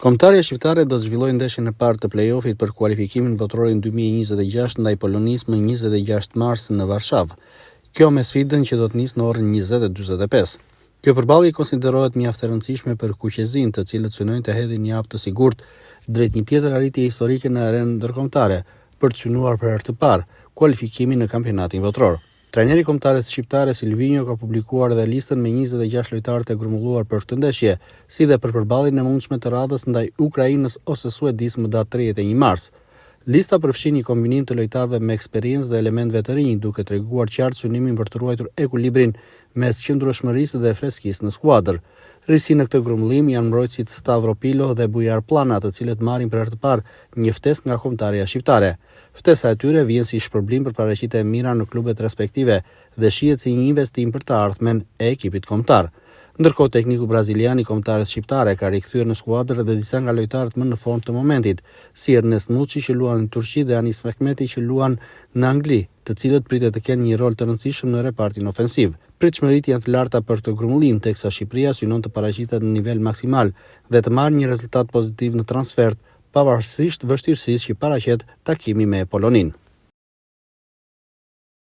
Kombëtarja shqiptare do të zhvillojë ndeshjen e parë të play-offit për kualifikimin botrorin 2026 ndaj Polonisë më 26 mars në Varshavë. Kjo me sfidën që do të nisë në orën 20:45. Kjo përballje konsiderohet mjaft e rëndësishme për kuqezinë, të cilët synojnë të hedhin një hap të sigurt drejt një tjetër arritje historike në arenën ndërkombëtare, për të synuar për herë të parë kualifikimin në kampionatin botror. Trajneri i kombëtares shqiptare Silvinho ka publikuar edhe listën me 26 lojtarë të grumbulluar për këtë ndeshje, si dhe për përballjen e mundshme të radhës ndaj Ukrainës ose Suedisë më datë 31 mars. Lista përfshin një kombinim të lojtarëve me eksperiencë dhe elementëve të rinj, duke treguar qartë synimin për të ruajtur ekuilibrin mes qëndrueshmërisë dhe freskisë në skuadër. Risi në këtë grumbullim janë mbrojtësit Stavropilo dhe Bujar Plana, të cilët marrin për herë të parë një ftesë nga kombëtarja shqiptare. Ftesa e tyre vjen si shpërblim për paraqitje e mira në klubet respektive dhe shihet si një investim për të ardhmen e ekipit kombëtar. Ndërkohë tekniku brazilian i kombëtares shqiptare ka rikthyer në skuadër edhe disa nga lojtarët më në formë të momentit, si Ernest Nuçi që luan në Turqi dhe Anis Mehmeti që luan në Angli, të cilët pritet të kenë një rol të rëndësishëm në repartin ofensiv. Pritshmëritë janë të larta për këtë grumbullim, teksa Shqipëria synon të paraqitet në nivel maksimal dhe të marrë një rezultat pozitiv në transfert, pavarësisht vështirësisë që paraqet takimi me Poloninë.